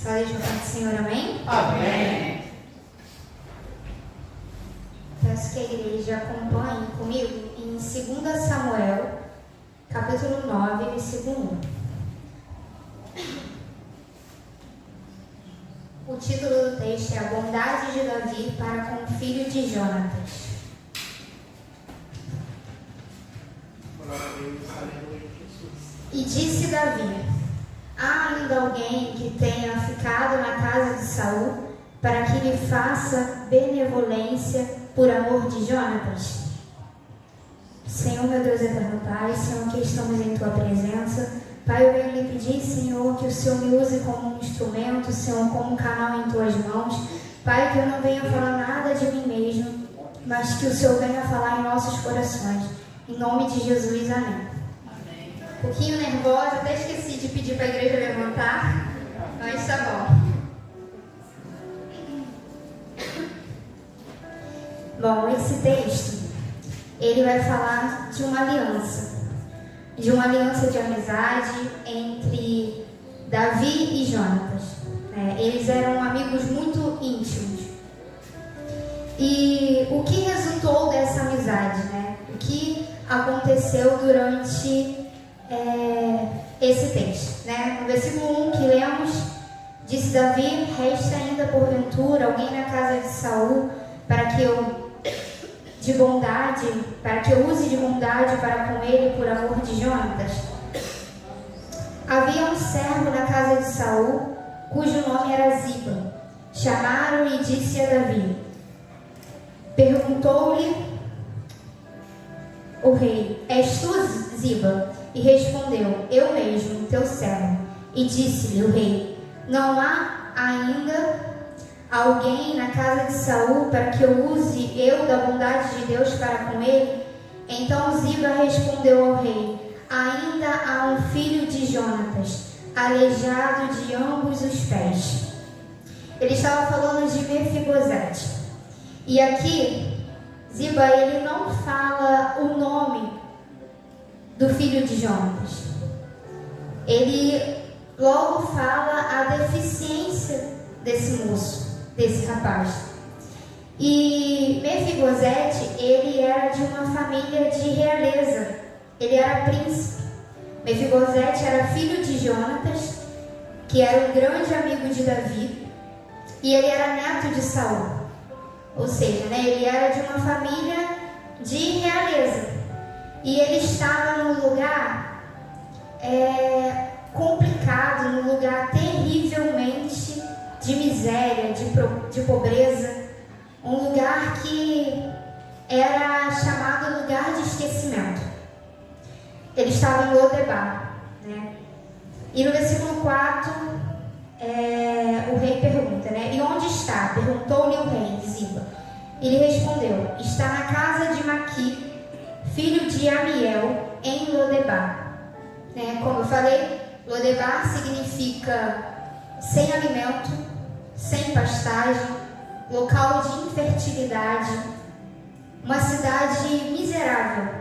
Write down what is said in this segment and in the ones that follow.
Só deixa eu falar do Senhor, amém? Amém. Peço que a igreja acompanhe comigo em 2 Samuel, capítulo 9, versículo 1. O título do texto é A Bondade de Davi para com o filho de Jonatas. E disse Davi: há ainda alguém que tenha ficado na casa de Saul para que lhe faça benevolência por amor de Jonatas? Senhor, meu Deus eterno Pai, Senhor, que estamos em Tua presença. Pai, eu venho lhe pedir, Senhor, que o Senhor me use como um instrumento, Senhor, como um canal em Tuas mãos. Pai, que eu não venha falar nada de mim mesmo, mas que o Senhor venha falar em nossos corações. Em nome de Jesus, amém. Um pouquinho nervosa, até esqueci de pedir para a igreja levantar, mas tá bom. Bom, esse texto, ele vai falar de uma aliança de amizade entre Davi e Jonatas. Eles eram amigos muito íntimos. E o que resultou dessa amizade, O que aconteceu durante esse texto, No versículo 1 que lemos, disse Davi: resta ainda porventura alguém na casa de Saul para que eu use de bondade para com ele por amor de Jonatas? Havia um servo na casa de Saul, cujo nome era Ziba. Chamaram-lhe e disse a Davi. Perguntou-lhe o rei: és tu, Ziba? E respondeu: eu mesmo, teu servo. E disse-lhe o rei: não há ainda alguém na casa de Saul para que eu use eu da bondade de Deus para com ele? Então Ziba respondeu ao rei: ainda há um filho de Jonatas, aleijado de ambos os pés. Ele estava falando de Mefibosete. E aqui, Ziba, ele não fala o nome do filho de Jonatas. Ele logo fala a deficiência desse moço, desse rapaz. E Mefibosete, ele era de uma família de realeza. Ele era príncipe. Mefibosete era filho de Jonatas, que era um grande amigo de Davi, e ele era neto de Saul. Ou seja, ele era de uma família de realeza. E ele estava num lugar complicado, num lugar terrivelmente de miséria, de pobreza, um lugar que era chamado lugar de esquecimento. Ele estava em Lodebar, E no versículo 4, o rei pergunta, E onde está? Perguntou-lhe o rei, Ziba. Ele respondeu: está na casa de Maqui, filho de Amiel, em Lodebar. Como eu falei, Lodebar significa sem alimento, sem pastagem, local de infertilidade, uma cidade miserável.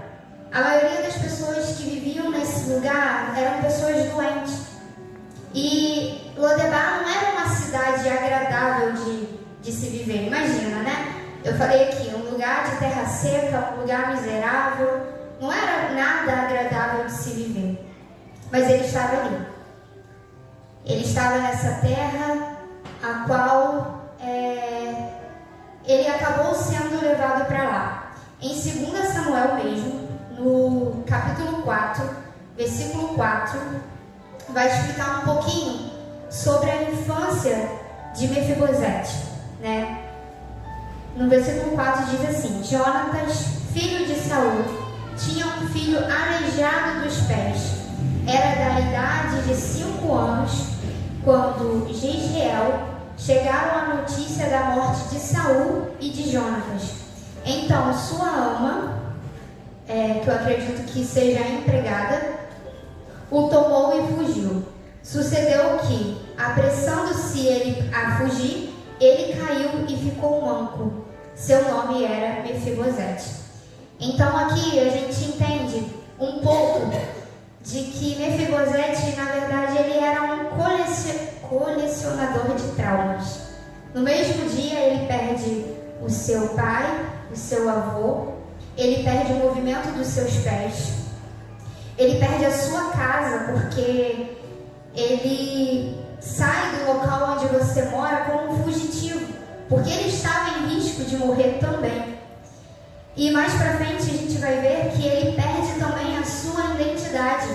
A maioria das pessoas que viviam nesse lugar eram pessoas doentes. E Lodebar não era uma cidade agradável de se viver. Imagina, Eu falei aqui, um lugar de terra seca, um lugar miserável. Não era nada agradável de se viver. Mas ele estava ali. Ele estava nessa terra a qual ele acabou sendo levado para lá. Em 2 Samuel mesmo, no capítulo 4, versículo 4, vai explicar um pouquinho sobre a infância de Mefibosete, No versículo 4 diz assim: Jonatas, filho de Saul, tinha um filho aleijado dos pés. Era da idade de 5 anos, quando Jezreel chegaram a notícia da morte de Saul e de Jonatas. Então sua ama, que eu acredito que seja a empregada, o tomou e fugiu. Sucedeu que, apressando-se ele a fugir, ele caiu e ficou manco. Seu nome era Mefibosete. Então aqui a gente entende um pouco de que Mefibosete, na verdade, ele era um colecionador de traumas. No mesmo dia, ele perde o seu pai, o seu avô, ele perde o movimento dos seus pés, ele perde a sua casa, porque ele sai do local onde você mora como um fugitivo, porque ele estava em risco de morrer também. E mais pra frente a gente vai ver que ele perde também a sua identidade,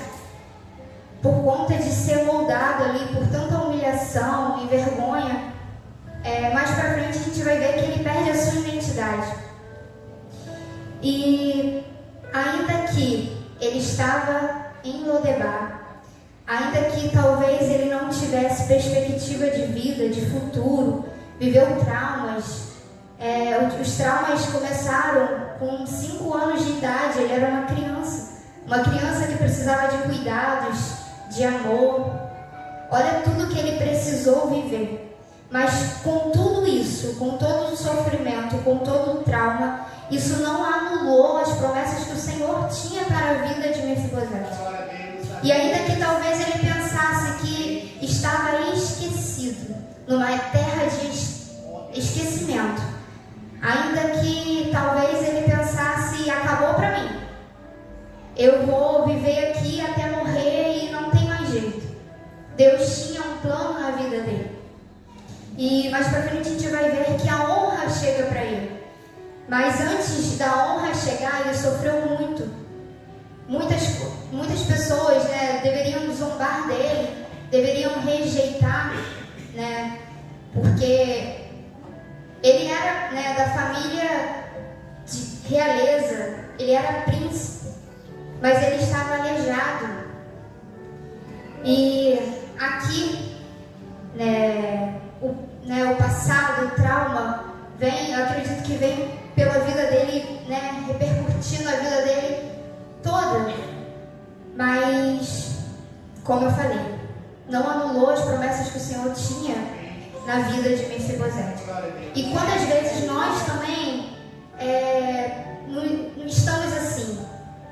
por conta de ser moldado ali por tanta humilhação e vergonha. Mais pra frente a gente vai ver que ele perde a sua identidade. E ainda que ele estava em Lodebar, ainda que talvez ele não tivesse perspectiva de vida, de futuro, viveu traumas. Os traumas começaram com 5 anos de idade. Ele era uma criança que precisava de cuidados, de amor. Olha tudo que ele precisou viver. Mas com tudo isso, com todo o sofrimento, com todo o trauma, isso não anulou as promessas que o Senhor tinha para a vida de Mefibosete. E ainda que talvez ele pensasse que estava esquecido, numa terra de esquecimento, ainda que talvez ele pensasse, acabou para mim, eu vou viver aqui até morrer e não tem mais jeito. Deus tinha um plano na vida dele. E mais pra frente a gente vai ver que a honra chega para ele. Mas antes da honra chegar, ele sofreu muito. Muitas pessoas, né, deveriam zombar dele, deveriam rejeitar, né, porque ele era, né, da família de realeza, ele era príncipe, mas ele estava aleijado. E aqui, o passado, o trauma, eu acredito que vem pela vida dele, né, repercutindo a vida dele toda. Mas, como eu falei, não anulou as promessas que o Senhor tinha na vida de Mefibosete. E quantas vezes nós também não estamos assim,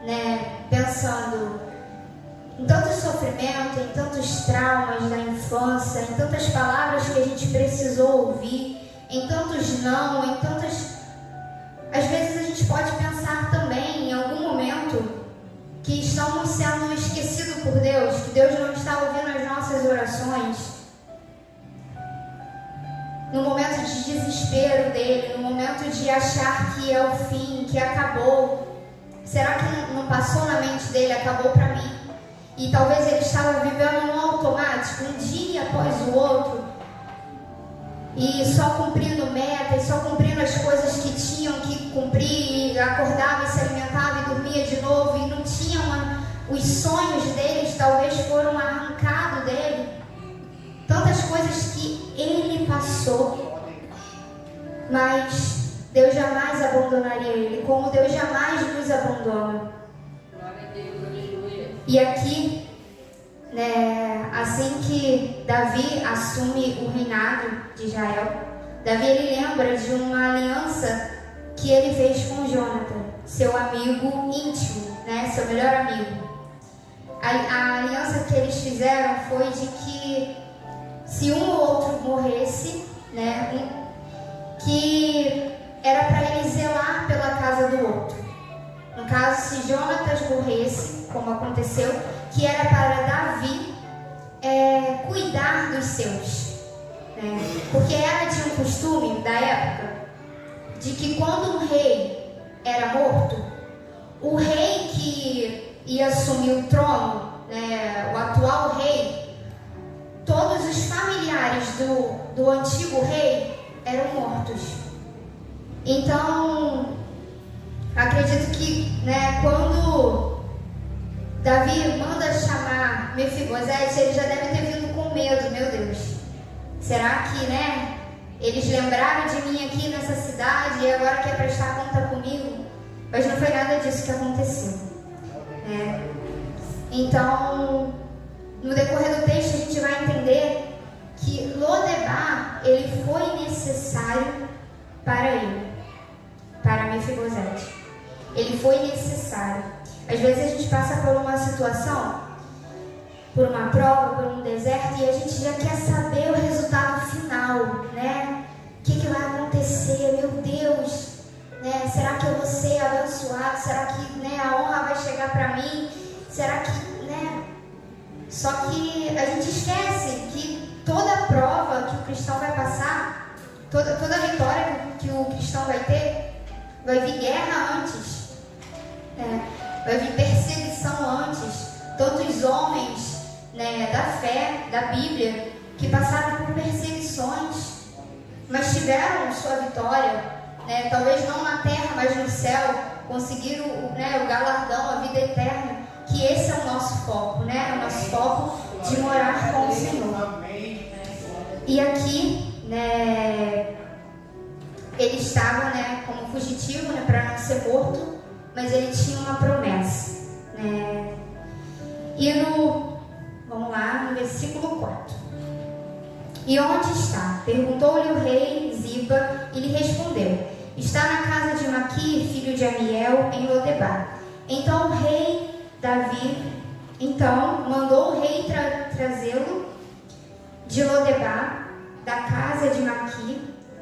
né, pensando em tanto sofrimento, em tantos traumas da infância, em tantas palavras que a gente precisou ouvir, em tantos não, em tantas... Às vezes a gente pode pensar também, em algum momento, que estamos sendo esquecidos por Deus, que Deus não está ouvindo as nossas orações. No momento de desespero dele, no momento de achar que é o fim, que acabou. Será que não passou na mente dele, acabou para mim? E talvez ele estava vivendo no automático, um dia após o outro, e só cumprindo metas, só cumprindo as coisas que tinham que cumprir, e acordava e se alimentava e dormia de novo, e não tinha os sonhos deles talvez foram arrancados dele. Tantas coisas que ele passou, mas Deus jamais abandonaria ele, como Deus jamais nos abandona. E aqui, né, assim que Davi assume o reinado de Israel, Davi ele lembra de uma aliança que ele fez com Jonathan, seu amigo íntimo, né, seu melhor amigo. A aliança que eles fizeram foi de que se um ou outro morresse, né, que era para ele zelar pela casa do outro. No caso, se Jonatas morresse, como aconteceu, que era para Davi cuidar dos seus. Porque era de um costume da época de que quando um rei era morto, o rei que ia assumir o trono, o atual rei, todos os familiares do antigo rei eram mortos. Então, acredito que, quando Davi manda chamar Mefibosete, ele já deve ter vindo com medo. Meu Deus, será que, eles lembraram de mim aqui nessa cidade e agora quer prestar conta comigo? Mas não foi nada disso que aconteceu. Então, no decorrer do texto, a gente vai entender que Lodebar, ele foi necessário para ele, para Mefibosete. Ele foi necessário. Às vezes a gente passa por uma situação por uma prova, por um deserto, e a gente já quer saber o resultado final, né? O que vai acontecer? Meu Deus, né? Será que eu vou ser abençoado? Será que, né, a honra vai chegar para mim? Será que, né? Só que a gente esquece que toda prova que o cristão vai passar, toda vitória que o cristão vai ter, vai vir guerra antes, né? Vai vir perseguição antes. Tantos homens, né, da fé, da Bíblia, que passaram por perseguições, mas tiveram sua vitória, né? Talvez não na terra, mas no céu, conseguiram, né, o galardão, a vida eterna, que esse é o nosso foco, né? O nosso foco de morar com o Senhor. E aqui, né, ele estava, né, como fugitivo, né, para não ser morto, mas ele tinha uma promessa, né? E vamos lá, no versículo 4. E onde está? Perguntou-lhe o rei Ziba, e lhe respondeu: está na casa de Maquir, filho de Amiel, em Lodebar. Então o rei Davi, mandou o rei trazê-lo de Lodebar, da casa de Maquir,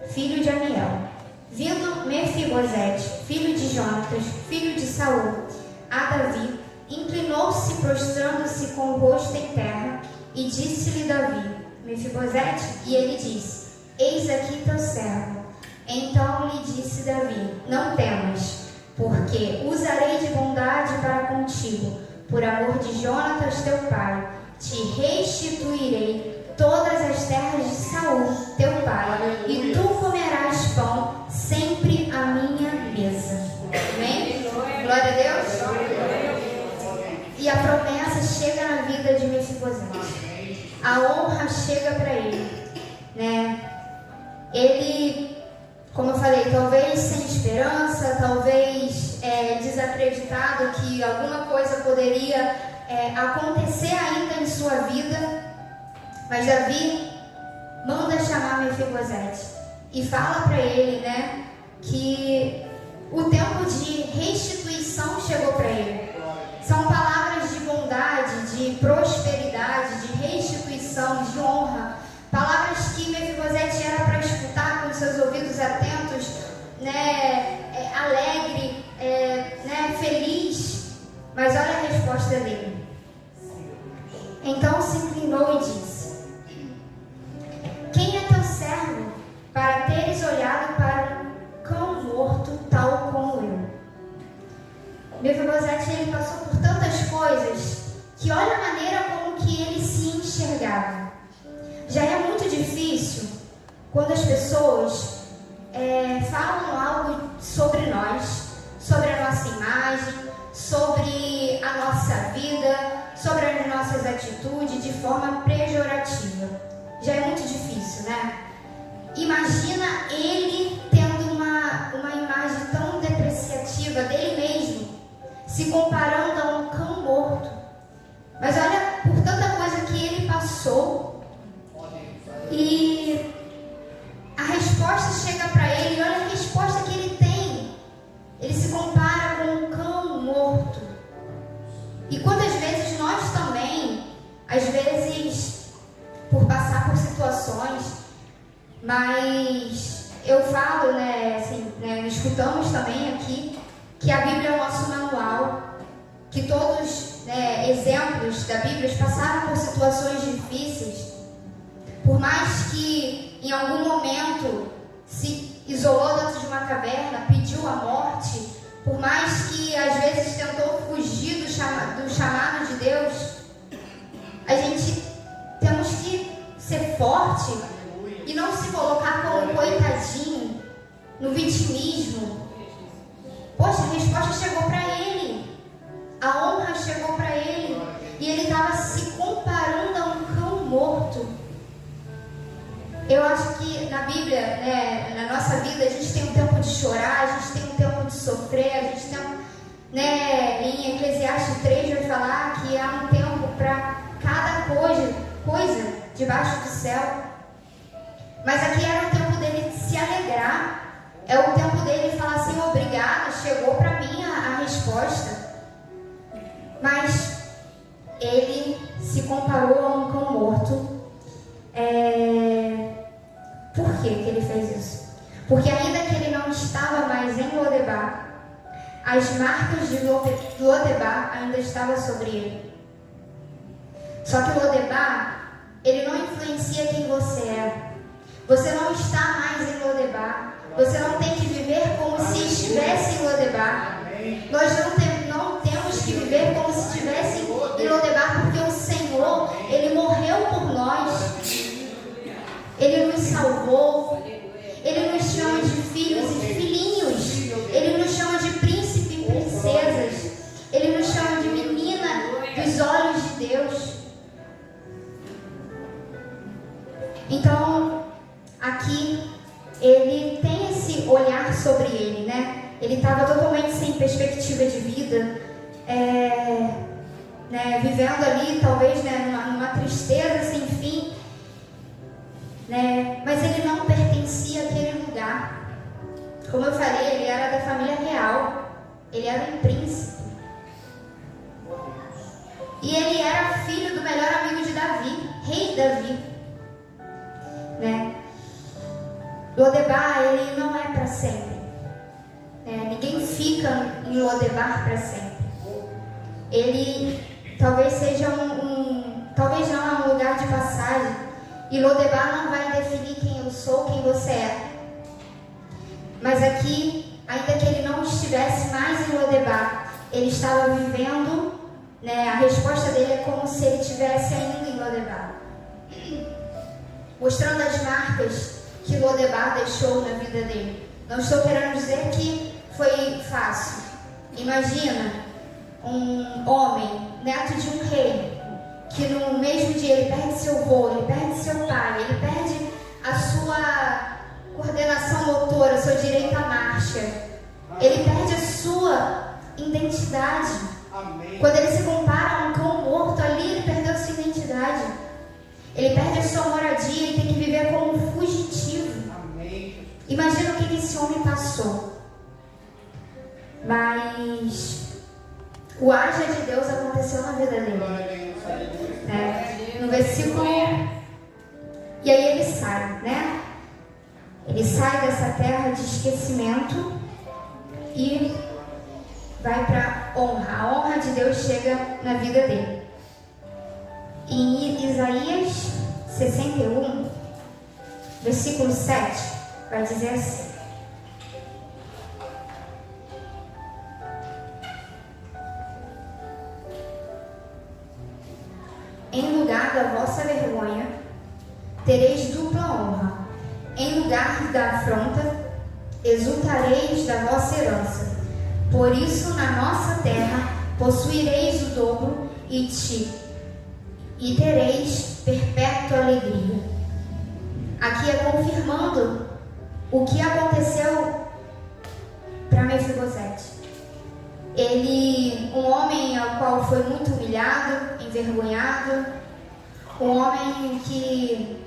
filho de Amiel. Vindo Mefibosete, filho de Jonatas, filho de Saul, a Davi, inclinou-se, prostrando-se com o rosto em terra, e disse-lhe Davi: Mefibosete? E ele disse: eis aqui teu servo. Então lhe disse Davi: não temas, porque usarei de bondade para contigo, por amor de Jonatas teu pai, te restituirei todas as terras de Saul teu pai, e tu comerás pão sempre à minha mesa. Amém? Glória a Deus. E a promessa chega na vida de Mefibosete. A honra chega para ele, né? Ele, como eu falei, talvez sem esperança, talvez desacreditado que alguma coisa poderia acontecer ainda em sua vida, mas Davi manda chamar Mefibosete e fala para ele, né, que o tempo de restituição chegou para ele. São palavras de bondade, de prosperidade, de restituição, de honra. Palavras que Mefibosete era para escutar com seus ouvidos atentos, né, alegre, né, feliz. Mas olha a resposta dele. Então se inclinou e disse: quem é teu servo para teres olhado para um cão morto tal como eu? Mefibosete, ele passou por tantas coisas que olha a maneira como que ele se enxergava. Já é muito difícil quando as pessoas falam algo sobre nós, sobre a nossa imagem, sobre a nossa vida, sobre as nossas atitudes de forma pejorativa. Já é muito difícil, né? Imagina ele tendo uma imagem tão depreciativa dele mesmo, se comparando a um cão morto. Mas olha por tanta coisa que ele passou, e a resposta chega para ele, e olha a resposta que ele tem. Ele se compara com um cão morto. E quantas vezes nós também, às vezes, por passar por situações, mas eu falo, né, assim, né, escutamos também aqui, que a Bíblia é o nosso manual, que todos, né, exemplos da Bíblia passaram por situações difíceis. Por mais que em algum momento se isolou dentro de uma caverna, pediu a morte, por mais que às vezes tentou fugir do chamado de Deus, a gente temos que ser forte e não se colocar como coitadinho, no vitimismo. Poxa, a resposta chegou para ele, a honra chegou para ele, e ele estava se comparando a um cão morto. Eu acho que na Bíblia, né, na nossa vida, a gente tem um tempo de chorar, a gente tem um tempo de sofrer, a gente tem, né, em Eclesiastes 3 vai falar que há um tempo para cada coisa debaixo do céu. Mas aqui era o tempo dele se alegrar, é o tempo dele falar assim: obrigado, chegou para mim a resposta. Mas ele se comparou porque ainda que ele não estava mais em Lodebar, as marcas de Lodebar ainda estavam sobre ele. Só que Lodebar, ele não influencia quem você é. Você não está mais em Lodebar. Você não tem que viver como se estivesse em Lodebar. Nós não temos que viver como se estivesse em Lodebar, porque o Senhor, Ele morreu por nós. Ele nos salvou. Ele nos chama de filhos e filhinhos. Ele nos chama de príncipe e princesas. Ele nos chama de menina dos olhos de Deus. Então, aqui, ele tem esse olhar sobre ele, né? Ele estava totalmente sem perspectiva de vida, vivendo ali, talvez, numa tristeza sem fim, né? Mas ele não pertencia àquele lugar. Como eu falei, ele era da família real, ele era um príncipe. E ele era filho do melhor amigo de Davi, rei Davi, né? Lodebar, ele não é para sempre. Ninguém fica em Lodebar para sempre. Ele talvez seja talvez não é um lugar de passagem. E Lodebar não vai definir quem eu sou, quem você é. Mas aqui, ainda que ele não estivesse mais em Lodebar, ele estava vivendo, né? A resposta dele é como se ele estivesse ainda em Lodebar, mostrando as marcas que Lodebar deixou na vida dele. Não estou querendo dizer que foi fácil. Imagina um homem, neto de um rei, que no mesmo dia ele perde seu avô, ele perde seu pai, ele perde a sua coordenação motora, seu direito à marcha. Ele perde a sua identidade. Quando ele se compara a um cão morto, ali ele perdeu a sua identidade. Ele perde a sua moradia e tem que viver como um fugitivo. Imagina o que esse homem passou. Mas o haja de Deus aconteceu na vida dele. No versículo... E aí ele sai, né? Ele sai dessa terra de esquecimento e vai para honra. A honra de Deus chega na vida dele. Em Isaías 61, versículo 7, vai dizer assim: em lugar da vossa vergonha, tereis dupla honra. Em lugar da afronta, exultareis da vossa herança. Por isso, na nossa terra, possuireis o dobro e tereis perpétua alegria. Aqui é confirmando o que aconteceu para Mefibosete. Ele, um homem ao qual foi muito humilhado, envergonhado, um homem que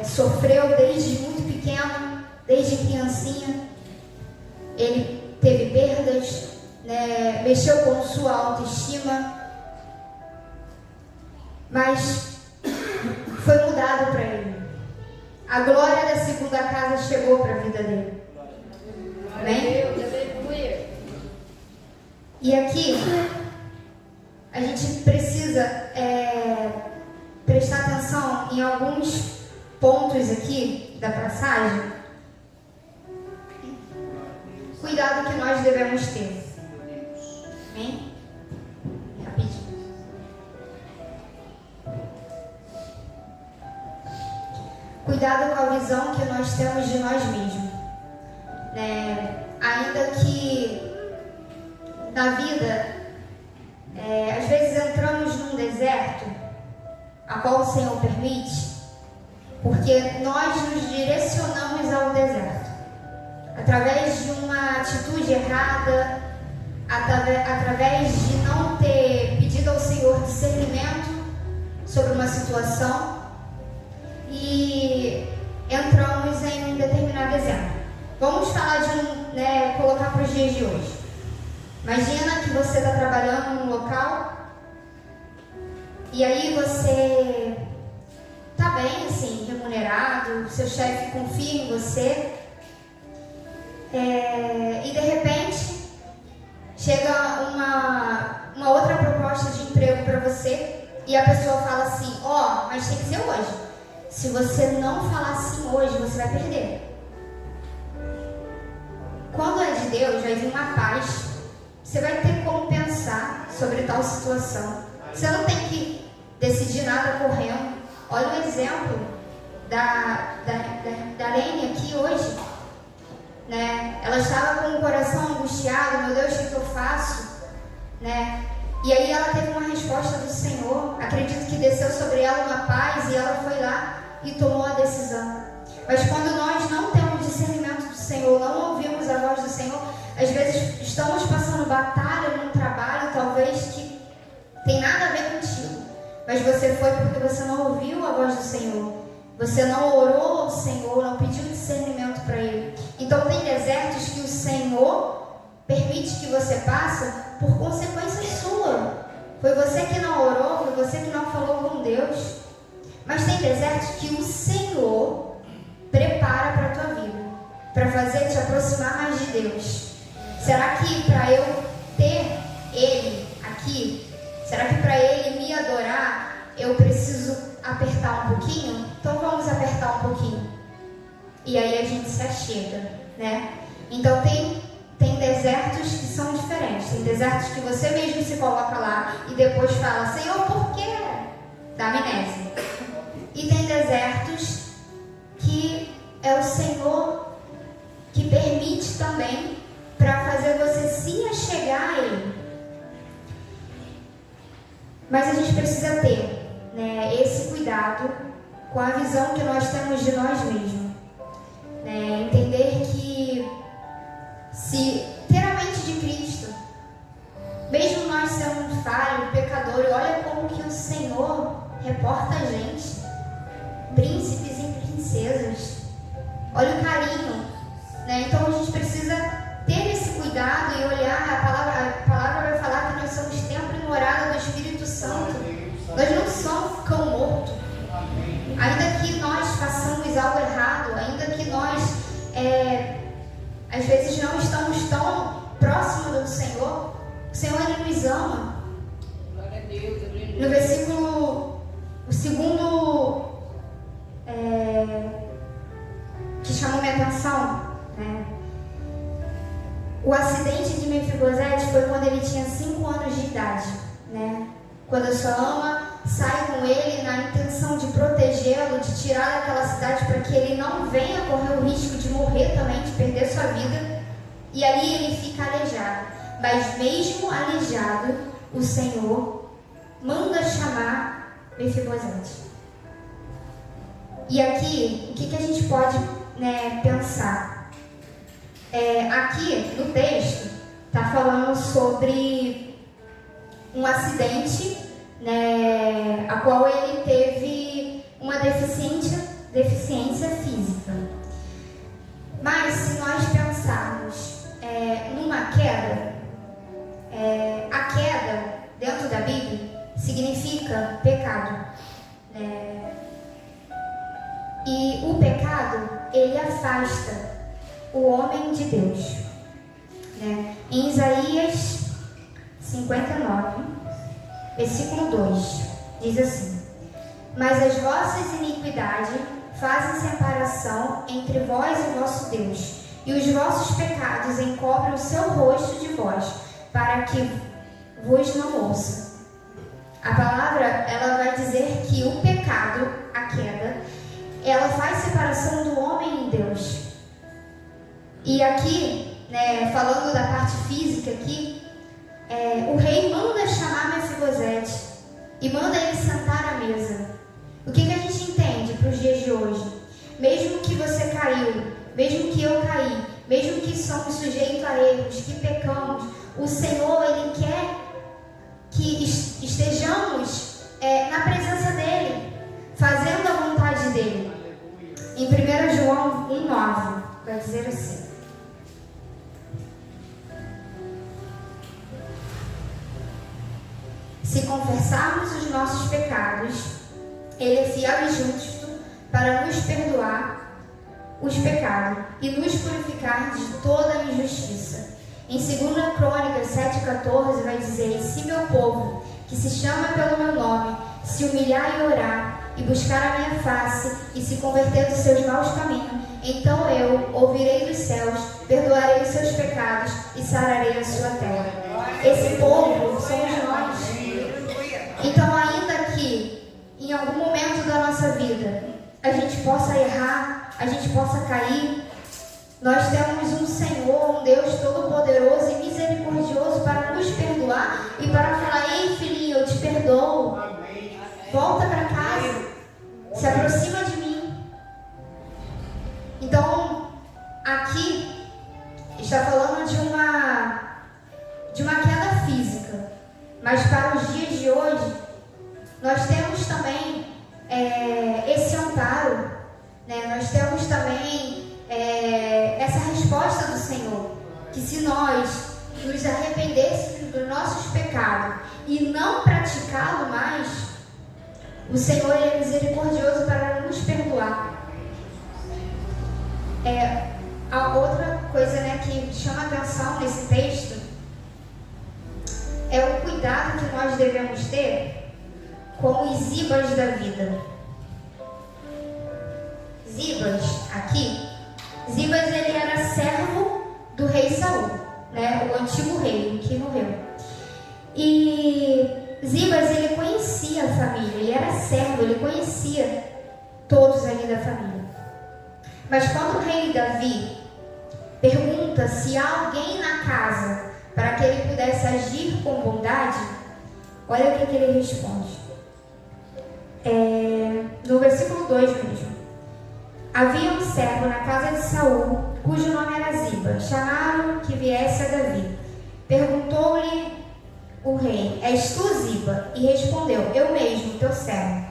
sofreu desde muito pequeno, desde criancinha. Ele teve perdas, né, mexeu com sua autoestima, mas foi mudado para ele. A glória da segunda casa chegou para a vida dele. Amém? E aqui a gente precisa prestar atenção em alguns pontos aqui da passagem. Cuidado que nós devemos ter. Amém? Rapidinho. Cuidado com a visão que nós temos de nós mesmos. Ainda que na vida, às vezes entramos num deserto, a qual o Senhor permite, porque nós nos direcionamos ao deserto, através de uma atitude errada, através de não ter pedido ao Senhor discernimento sobre uma situação, e entramos em um determinado deserto. Vamos falar de colocar para os dias de hoje. Imagina que você está trabalhando num local e aí você está bem, assim, remunerado, seu chefe confia em você, e de repente chega uma outra proposta de emprego para você e a pessoa fala assim, mas tem que ser hoje. Se você não falar assim hoje, você vai perder. Quando é de Deus, vai vir uma paz. Você vai ter como pensar sobre tal situação. Você não tem que decidir nada correndo. Olha o exemplo da Lene aqui hoje. Né? Ela estava com o coração angustiado, meu Deus, o que eu faço? Né? E aí ela teve uma resposta do Senhor, acredito que desceu sobre ela uma paz e ela foi lá e tomou a decisão. Mas quando nós não temos discernimento do Senhor, não ouvimos a voz do Senhor, às vezes estamos passando batalha num trabalho, talvez que tem nada a ver contigo, mas você foi porque você não ouviu a voz do Senhor. Você não orou ao Senhor, não pediu discernimento para Ele. Então tem desertos que o Senhor permite que você passe por consequência sua. Foi você que não orou, foi você que não falou com Deus. Mas tem desertos que o Senhor prepara para a tua vida, para fazer te aproximar mais de Deus. Será que para eu ter Ele aqui, será que para Ele me adorar, eu preciso apertar um pouquinho? Então vamos apertar um pouquinho. E aí a gente se achega, né? Então tem desertos que são diferentes. Tem desertos que você mesmo se coloca lá e depois fala, Senhor, por quê? Da amnésia. E tem desertos que é o Senhor que permite também para fazer você se achegar a Ele. Mas a gente precisa ter, né, esse cuidado com a visão que nós temos de nós mesmos. Né? Entender que se ter a mente de Cristo, mesmo nós sendo falho, pecador, olha como que o Senhor reporta a gente, príncipes e princesas. Olha o carinho, né? Então a gente precisa ter esse cuidado e olhar. A palavra vai falar que nós somos templo e morada do Espírito Santo. Nós não somos cão morto. Ainda que nós façamos algo errado, ainda que nós às vezes não estamos tão próximos do Senhor, o Senhor Ele nos ama. Glória a Deus, no versículo, o segundo que chamou minha atenção, né? O acidente de Mefibosete foi quando ele tinha 5 anos de idade, né? Quando a sua ama sai com ele na intenção de protegê-lo, de tirar daquela cidade para que ele não venha correr o risco de morrer também, de perder sua vida. E ali ele fica aleijado. Mas mesmo aleijado, o Senhor manda chamar Mefibosete. E aqui, o que a gente pode, né, pensar? Aqui no texto está falando sobre um acidente, né, a qual ele teve uma deficiência física. Mas se nós pensarmos numa queda, a queda dentro da Bíblia significa pecado. E o pecado, ele afasta o homem de Deus. Em Isaías 59, versículo 2, diz assim: Mas as vossas iniquidades fazem separação entre vós e vosso Deus, e os vossos pecados encobrem o seu rosto de vós, para que vos não ouça. A palavra, ela vai dizer que o pecado, a queda, ela faz separação do homem e Deus. E aqui, falando da parte física aqui, o rei manda chamar Mefibosete e manda ele sentar à mesa. O que a gente entende para os dias de hoje? Mesmo que você caiu, mesmo que eu caí, mesmo que somos sujeitos a erros, que pecamos, o Senhor, Ele quer que estejamos na presença dEle, fazendo a vontade dEle. Em 1 João 1,9 vai dizer assim: Se confessarmos os nossos pecados, Ele é fiel e justo para nos perdoar os pecados e nos purificar de toda injustiça. Em 2 Crônicas 7,14 vai dizer: se meu povo, que se chama pelo meu nome, se humilhar e orar, e buscar a minha face, e se converter dos seus maus caminhos, então eu ouvirei dos céus, perdoarei os seus pecados e sararei a sua terra. Esse povo somos nós. Então, ainda que em algum momento da nossa vida a gente possa errar, a gente possa cair, nós temos um Senhor, um Deus todo-poderoso e misericordioso para nos perdoar e para falar: ei, filhinho, eu te perdoo. Volta para casa, se aproxima de mim. Então, aqui está falando de uma queda física, mas para os dias de hoje, nós temos também esse amparo, né? Nós temos também essa resposta do Senhor, que se nós nos arrependêssemos dos nossos pecados e não praticá-lo mais, o Senhor é misericordioso para nos perdoar. A outra coisa, né, que chama a atenção nesse texto é o cuidado que nós devemos ter com os Zibas da vida. Zibas, aqui, Zibas ele era servo do rei Saul, né, o antigo rei que morreu. E Zibas, ele conhecia a família, ele era servo, ele conhecia todos ali da família. Mas quando o rei Davi pergunta se há alguém na casa para que ele pudesse agir com bondade, olha o que ele responde. No versículo 2 mesmo. Havia um servo na casa de Saul, cujo nome era Ziba. Chamaram que viesse a Davi. Perguntou-lhe o rei: és tu, Ziba? E respondeu: eu mesmo, teu servo.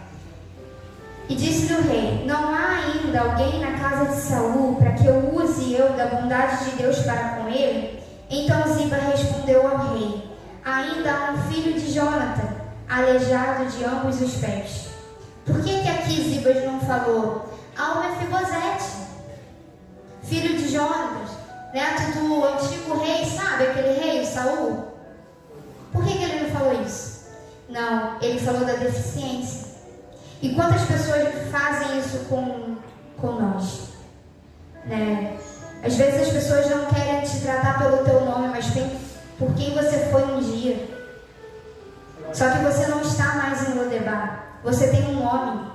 E disse-lhe o rei: não há ainda alguém na casa de Saul para que eu use eu da bondade de Deus para com ele? Então Ziba respondeu ao rei: ainda há um filho de Jonatã, aleijado de ambos os pés. Por que aqui Ziba não falou: há um Mefibosete, filho de Jonatas, neto do antigo rei, sabe aquele rei, o Saul? Por que ele não falou isso? Não, ele falou da deficiência. E quantas pessoas fazem isso com nós? Né? Às vezes as pessoas não querem te tratar pelo teu nome, mas por quem você foi um dia. Só que você não está mais em Lodebar. Você tem um nome.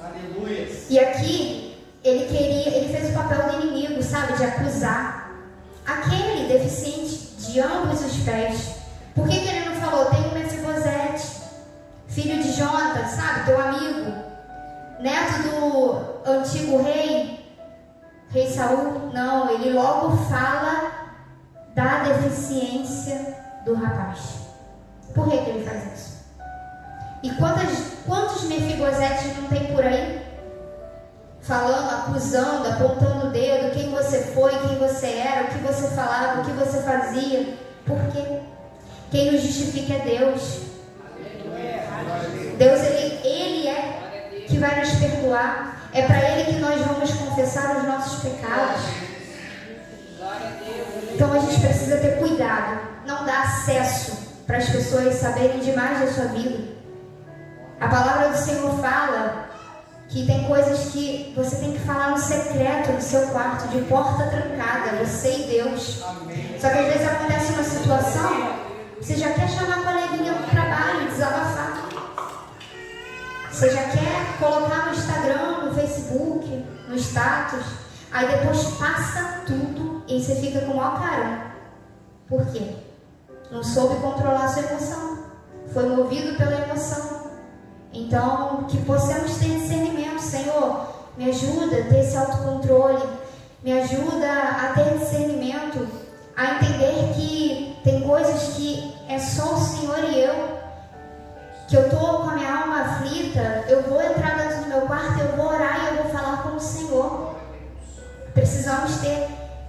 Aleluia. E aqui ele fez o papel do inimigo, sabe? De acusar aquele deficiente de ambos os pés. Por que ele não falou: tem um Mefibosete, filho de Jonatã, sabe? Teu amigo, neto do antigo rei Saul? Não, ele logo fala da deficiência do rapaz. Por que ele faz isso? E quantos Mefibosetes não tem por aí? Falando, acusando, apontando o dedo, quem você foi, quem você era, o que você falava, o que você fazia. Por quê? Quem nos justifica é Deus. Deus, Ele é que vai nos perdoar. É para Ele que nós vamos confessar os nossos pecados. Então a gente precisa ter cuidado. Não dar acesso para as pessoas saberem demais da sua vida. A palavra do Senhor fala que tem coisas que você tem que falar no secreto, no seu quarto, de porta trancada, você e Deus. Só que às vezes acontece uma situação, você já quer chamar a coleguinha do trabalho e desabafar. Você já quer colocar no Instagram, no Facebook, no status. Aí depois passa tudo e você fica com o maior carão. Por quê? Não soube controlar a sua emoção. Foi movido pela emoção. Então, que possamos ter discernimento. Senhor, me ajuda a ter esse autocontrole. Me ajuda a ter discernimento. A entender que tem coisas que é só o Senhor e eu. Que eu estou com a minha alma aflita. Eu vou entrar dentro do meu quarto, eu vou orar e eu vou falar com o Senhor. Precisamos ter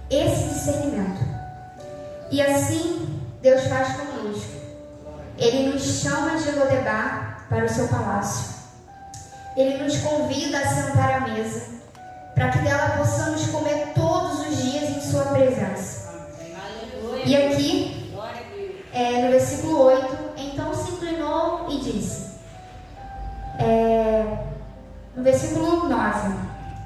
esse discernimento. E assim Deus faz conosco. Ele nos chama de Lodebar para o seu palácio. Ele nos convida a sentar à mesa, para que dela possamos comer todos os dias em sua presença. E aqui, no versículo 8, então se inclinou e disse, no versículo 9,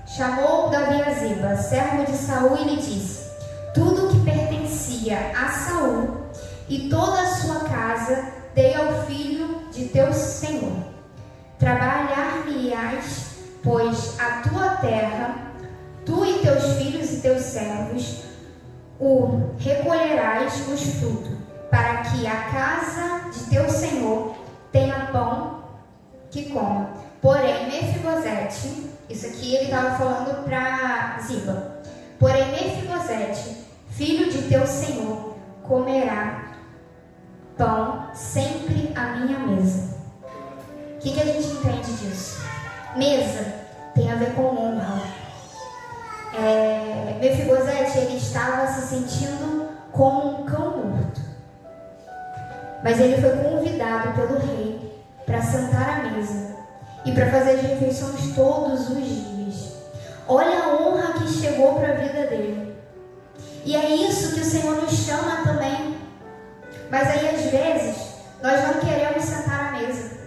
chamou Davi a Ziba, servo de Saul, e lhe disse, tudo que pertencia a Saul e toda a sua casa dei ao filho de teu senhor. Trabalhar-me-ás, pois, a tua terra, tu e teus filhos e teus servos, o recolherás os frutos, para que a casa de teu senhor tenha pão que coma. Porém, Mefibosete, isso aqui ele estava falando para Ziba, porém Mefibosete, filho de teu senhor, comerá pão sempre à minha mesa. O que a gente entende disso? Mesa tem a ver com honra. Mefibosete, ele estava se sentindo como um cão morto. Mas ele foi convidado pelo rei para sentar à mesa e para fazer as refeições todos os dias. Olha a honra que chegou para a vida dele. E é isso que o Senhor nos chama também. Mas aí, às vezes, nós não queremos sentar à mesa.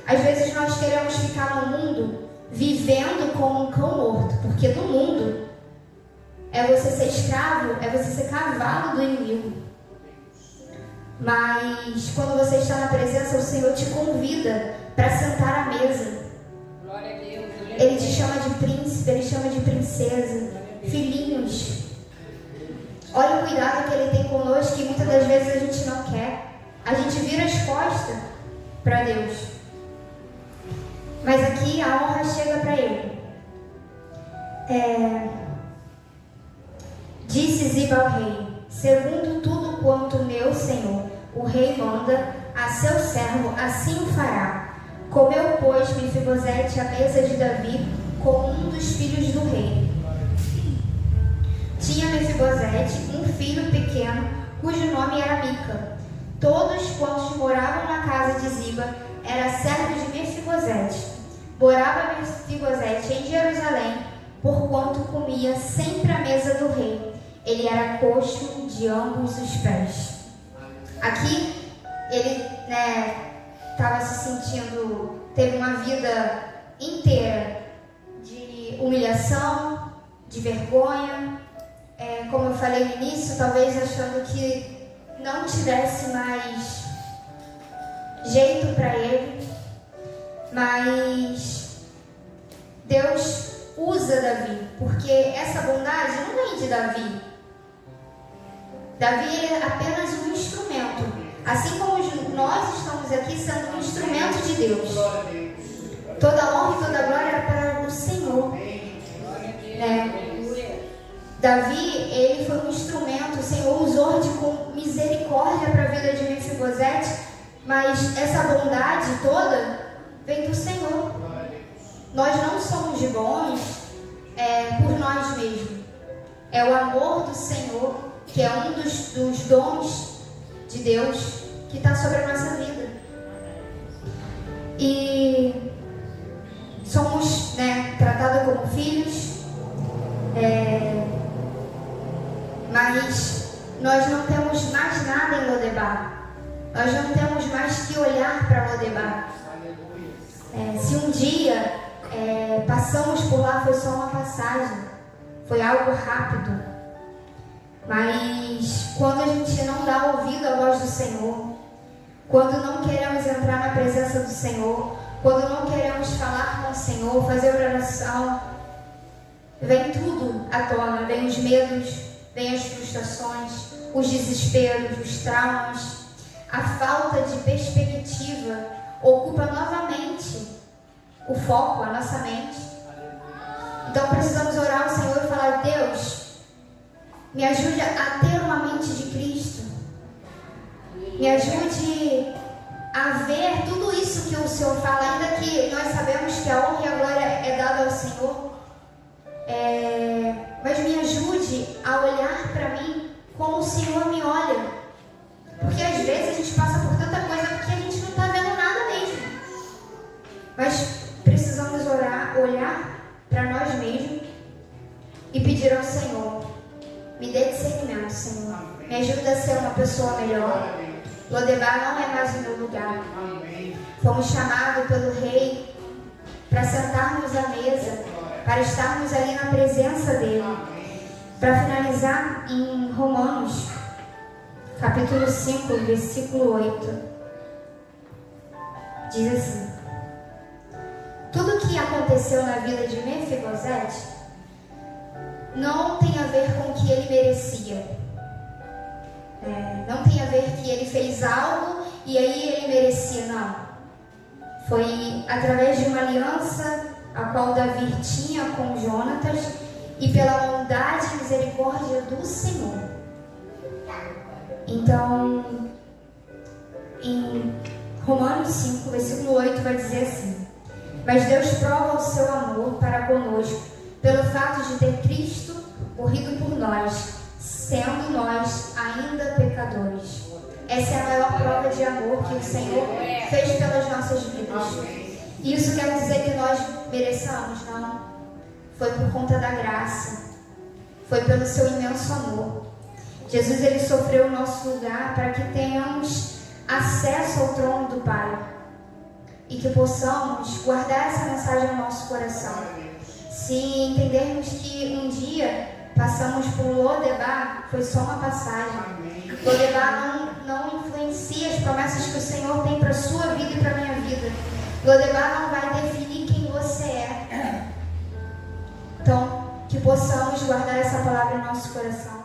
Às vezes, nós queremos ficar no mundo vivendo como um cão morto. Porque no mundo, é você ser escravo, é você ser cavalo do inimigo. Mas, quando você está na presença, o Senhor te convida para sentar à mesa. Glória a Deus. Ele te chama de príncipe, ele chama de princesa, filhinhos. Olha o cuidado que ele tem conosco, que muitas das vezes a gente não quer. A gente vira as costas para Deus. Mas aqui a honra chega para ele. Disse Ziba ao rei, segundo tudo quanto meu senhor, o rei manda a seu servo, assim o fará. Comeu, pois, Mefibosete à mesa de Davi com um dos filhos do rei. Tinha Mefibosete um filho pequeno, cujo nome era Mica. Todos quantos moravam na casa de Ziba eram servos de Mefibosete. Morava Mefibosete em Jerusalém, porquanto comia sempre à mesa do rei. Ele era coxo de ambos os pés. Aqui, ele estava se sentindo, teve uma vida inteira de humilhação, de vergonha. Como eu falei no início, talvez achando que não tivesse mais jeito para ele, mas Deus usa Davi, porque essa bondade não vem de Davi. Davi é apenas um instrumento, assim como nós estamos aqui sendo um instrumento de Deus. Toda a honra e toda a glória era para o Senhor. Davi, ele foi um instrumento, o Senhor usou com misericórdia para a vida de Mefibosete, mas essa bondade toda vem do Senhor. Nós não somos bons por nós mesmos. É o amor do Senhor, que é um dos dons de Deus, que está sobre a nossa vida. E somos tratados como filhos, mas nós não temos mais nada em Lodebar. Nós não temos mais que olhar para Lodebar. Se um dia passamos por lá, foi só uma passagem, foi algo rápido. Mas quando a gente não dá ouvido à voz do Senhor, quando não queremos entrar na presença do Senhor, quando não queremos falar com o Senhor, fazer oração, vem tudo à tona, vem os medos, vem as frustrações, os desesperos, os traumas, a falta de perspectiva ocupa novamente o foco, a nossa mente. Então precisamos orar ao Senhor e falar: Deus, me ajude a ter uma mente de Cristo, me ajude a ver tudo isso que o Senhor fala, ainda que nós sabemos que a honra e a glória é dada ao Senhor, mas me ajude a olhar para mim como o Senhor me olha, porque às vezes a gente passa por tanta coisa porque a gente não está vendo nada mesmo, mas precisamos pedir ao Senhor, me dê discernimento, Senhor. Me ajuda a ser uma pessoa melhor. Lodebar não é mais o meu lugar. Fomos chamados pelo Rei para sentarmos à mesa, para estarmos ali na presença dele. Para finalizar, em Romanos, capítulo 5, versículo 8, diz assim: tudo o que aconteceu na vida de Mefibosete não tem a ver com o que ele merecia. Não tem a ver que ele fez algo e aí ele merecia, não. Foi através de uma aliança a qual Davi tinha com Jonatas e pela bondade e misericórdia do Senhor. Então, em Romanos 5, versículo 8 vai dizer assim: mas Deus prova o seu amor para conosco pelo fato de ter Cristo morrido por nós, sendo nós ainda pecadores. Essa é a maior prova de amor que o Senhor fez pelas nossas vidas. Isso quer dizer que nós mereçamos? Não. Foi por conta da graça. Foi pelo seu imenso amor. Jesus, ele sofreu o nosso lugar para que tenhamos acesso ao trono do Pai. E que possamos guardar essa mensagem no nosso coração. Se entendermos que um dia passamos por Lodebar, foi só uma passagem. Lodebar não influencia as promessas que o Senhor tem para a sua vida e para a minha vida. Lodebar não vai definir quem você é. Então, que possamos guardar essa palavra em nosso coração.